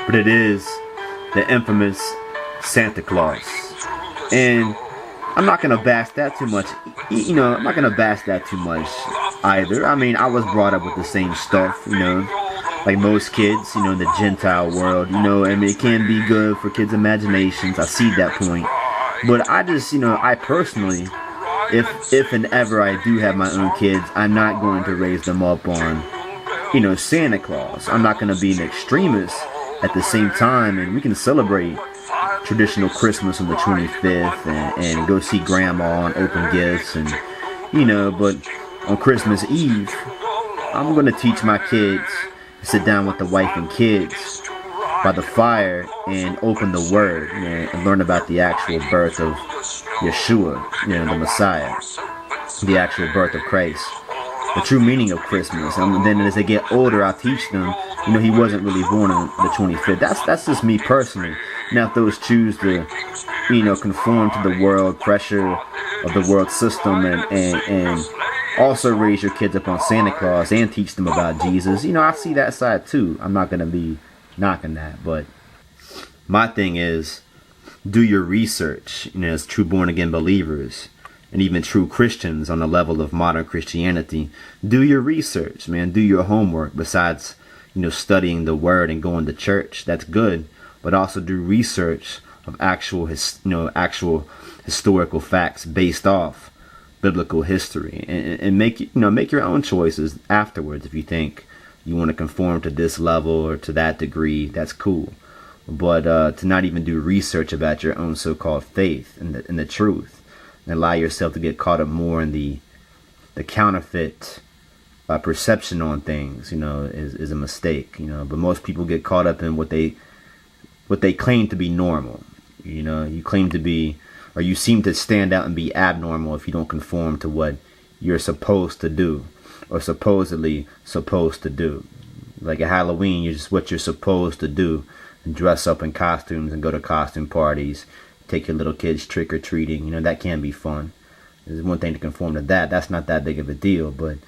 but it is the infamous Santa Claus. And I'm not going to bash that too much. I'm not going to bash that too much either. I mean, I was brought up with the same stuff, like most kids, in the Gentile world, I mean, it can be good for kids' imaginations. I see that point. But I just, I personally, if and ever I do have my own kids, I'm not going to raise them up on, Santa Claus. I'm not going to be an extremist at the same time, and we can celebrate traditional Christmas on the 25th and go see grandma and open gifts and, but on Christmas Eve, I'm going to teach my kids to sit down with the wife and kids by the fire and open the Word, and learn about the actual birth of Yeshua, the Messiah, the actual birth of Christ, the true meaning of Christmas. And then as they get older, I'll teach them, he wasn't really born on the 25th. That's just me personally. Now, if those choose to, conform to the world pressure of the world system and also raise your kids up on Santa Claus and teach them about Jesus, I see that side too. I'm not going to be knocking that, but my thing is, do your research, as true born again believers and even true Christians on the level of modern Christianity. Do your research, man. Do your homework. Besides, studying the Word and going to church, that's good, but also do research of actual historical facts based off biblical history, and make your own choices afterwards. If you think you want to conform to this level or to that degree, that's cool. But to not even do research about your own so-called faith and the truth, and allow yourself to get caught up more in the counterfeit perception on things, is a mistake. But most people get caught up in what they claim to be normal. You claim to be, or you seem to stand out and be abnormal if you don't conform to what you're supposed to do, or supposedly supposed to do. Like at Halloween, you're just what you're supposed to do, and dress up in costumes and go to costume parties, take your little kids trick-or-treating. That can be fun. There's one thing to conform to that. That's not that big of a deal. But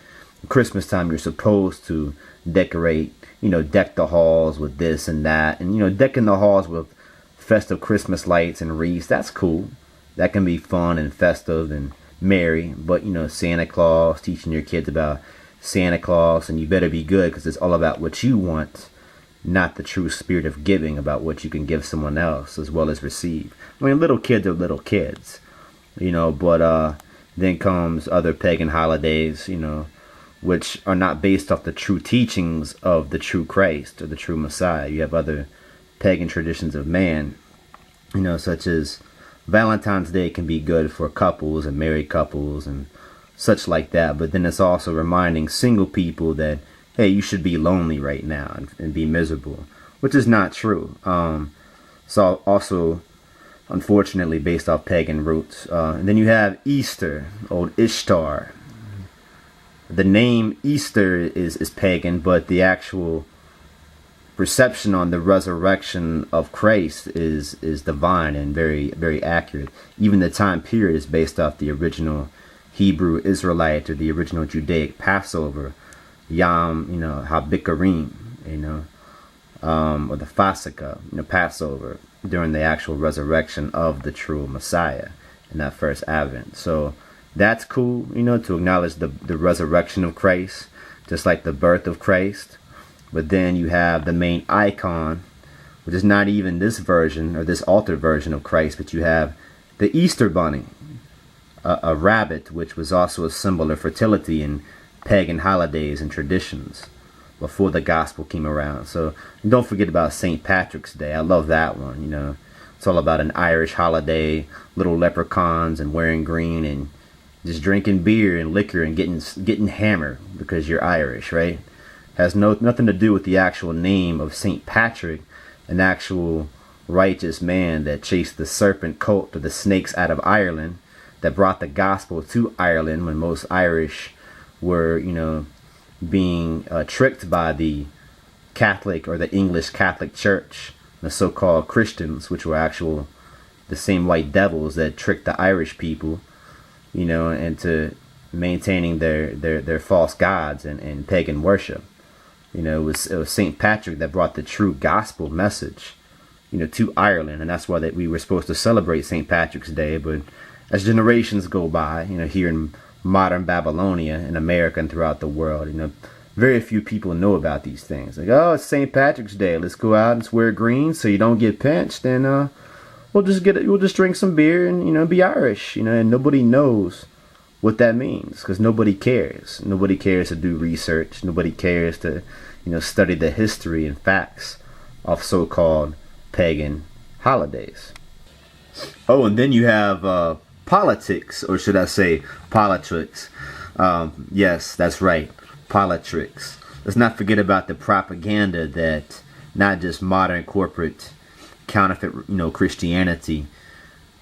Christmas time, you're supposed to decorate, deck the halls with this and that. And, decking the halls with festive Christmas lights and wreaths, that's cool. That can be fun and festive and merry. But, Santa Claus, teaching your kids about Santa Claus, and you better be good because it's all about what you want, not the true spirit of giving, about what you can give someone else as well as receive. I mean, little kids are little kids, but then comes other pagan holidays, which are not based off the true teachings of the true Christ or the true Messiah. You have other pagan traditions of man, such as Valentine's Day can be good for couples and married couples and such like that. But then it's also reminding single people that, hey, you should be lonely right now and be miserable, which is not true. So also, unfortunately, based off pagan roots. And then you have Easter, old Ishtar. The name Easter is pagan, but the actual perception on the resurrection of Christ is divine and very, very accurate. Even the time period is based off the original Hebrew Israelite or the original Judaic Passover, Yom, HaBikarim, or the Fasika, Passover, during the actual resurrection of the true Messiah in that first Advent. So that's cool, to acknowledge the resurrection of Christ, just like the birth of Christ. But then you have the main icon, which is not even this version or this altered version of Christ, but you have the Easter bunny, a rabbit, which was also a symbol of fertility in pagan holidays and traditions before the gospel came around. So don't forget about St. Patrick's Day. I love that one. It's all about an Irish holiday, little leprechauns and wearing green and just drinking beer and liquor and getting hammered because you're Irish, right? Has nothing to do with the actual name of St. Patrick, an actual righteous man that chased the serpent cult or the snakes out of Ireland, that brought the gospel to Ireland when most Irish were, being tricked by the Catholic or the English Catholic Church, the so-called Christians, which were the same white devils that tricked the Irish people, into maintaining their false gods and pagan worship. It was St. Patrick that brought the true gospel message, to Ireland, and that's why that we were supposed to celebrate St. Patrick's Day. But as generations go by, here in modern Babylonia, in America and throughout the world, very few people know about these things. Like, oh, it's St. Patrick's Day. Let's go out and wear green so you don't get pinched, and we'll just drink some beer and be Irish, and nobody knows what that means because nobody cares. Nobody cares to do research. Nobody cares to study the history and facts of so-called pagan holidays. Oh, and then you have politics, or should I say politics. Yes, that's right, politics. Let's not forget about the propaganda that not just modern corporate counterfeit, Christianity,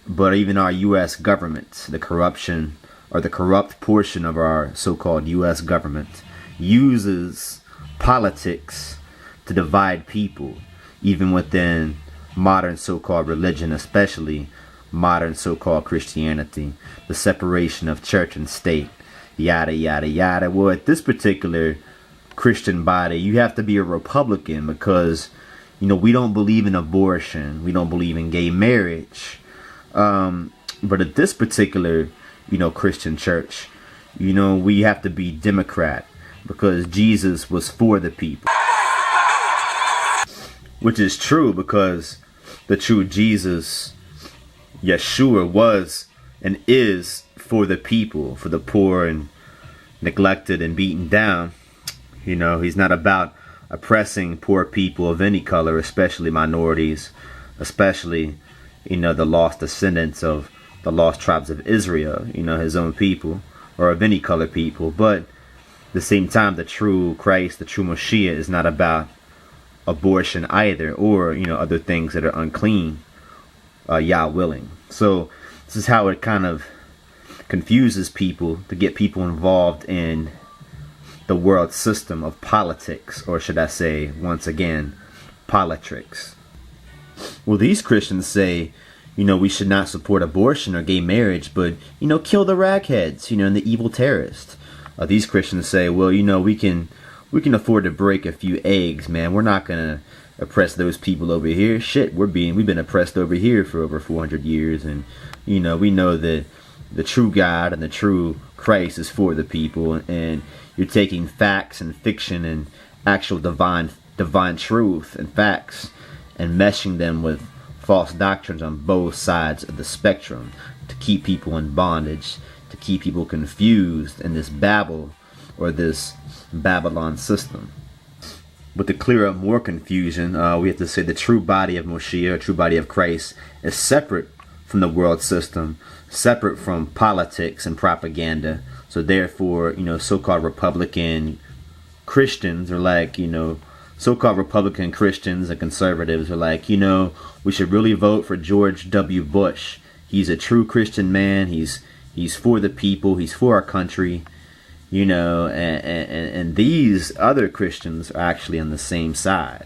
but even our U.S. government, the corruption or the corrupt portion of our so-called U.S. government uses politics to divide people, even within modern so-called religion, especially modern so-called Christianity, the separation of church and state, yada, yada, yada. Well, at this particular Christian body, you have to be a Republican because, we don't believe in abortion. We don't believe in gay marriage. But at this particular, Christian church, we have to be Democrat because Jesus was for the people. Which is true because the true Jesus, Yeshua, was and is for the people, for the poor and neglected and beaten down. He's not about oppressing poor people of any color, especially minorities, especially, the lost descendants of the lost tribes of Israel, his own people, or of any color people. But at the same time, the true Christ, the true Moshiach, is not about abortion either, or, other things that are unclean, Yah willing. So this is how it kind of confuses people to get people involved in the world system of politics, or should I say, once again, politricks. Well, these Christians say, we should not support abortion or gay marriage, but, kill the ragheads, and the evil terrorists. These Christians say, well, we can afford to break a few eggs, man. We're not going to oppress those people over here. Shit, we've been oppressed over here for over 400 years, and, we know that the true God and the true Christ is for the people, and you're taking facts and fiction and actual divine truth and facts and meshing them with false doctrines on both sides of the spectrum to keep people in bondage, to keep people confused in this Babel or this Babylon system. But to clear up more confusion, we have to say the true body of Moshiach, true body of Christ, is separate from the world system, separate from politics and propaganda. So therefore, so-called Republican Christians are like, so-called Republican Christians and conservatives are like, we should really vote for George W. Bush. He's a true Christian man. He's for the people. He's for our country. And these other Christians are actually on the same side.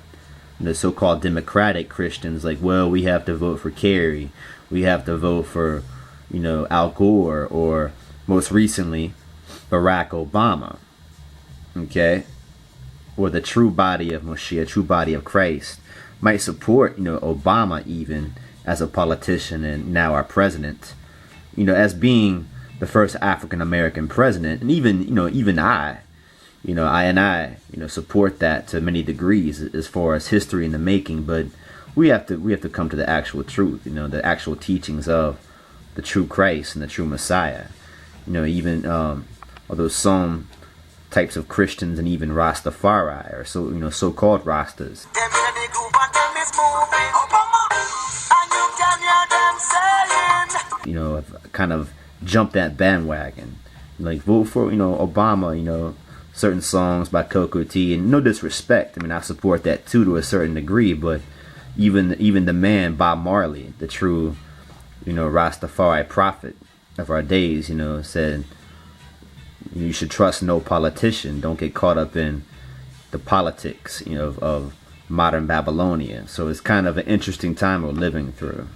The so-called Democratic Christians, like, well, we have to vote for Kerry. We have to vote for, Al Gore, or most recently, Barack Obama. Okay? Or the true body of Moshiach, true body of Christ, might support, Obama even as a politician and now our president, as being the first African American president, and even I support that to many degrees as far as history in the making. But we have to come to the actual truth, the actual teachings of the true Christ and the true Messiah. Although some types of Christians and even Rastafari, or so-called Rastas, have kind of jumped that bandwagon, like vote for Obama, certain songs by Coco T, and no disrespect, I support that too to a certain degree, but even the man Bob Marley, the true Rastafari prophet of our days, said you should trust no politician. Don't get caught up in the politics of modern Babylonia. So it's kind of an interesting time we're living through.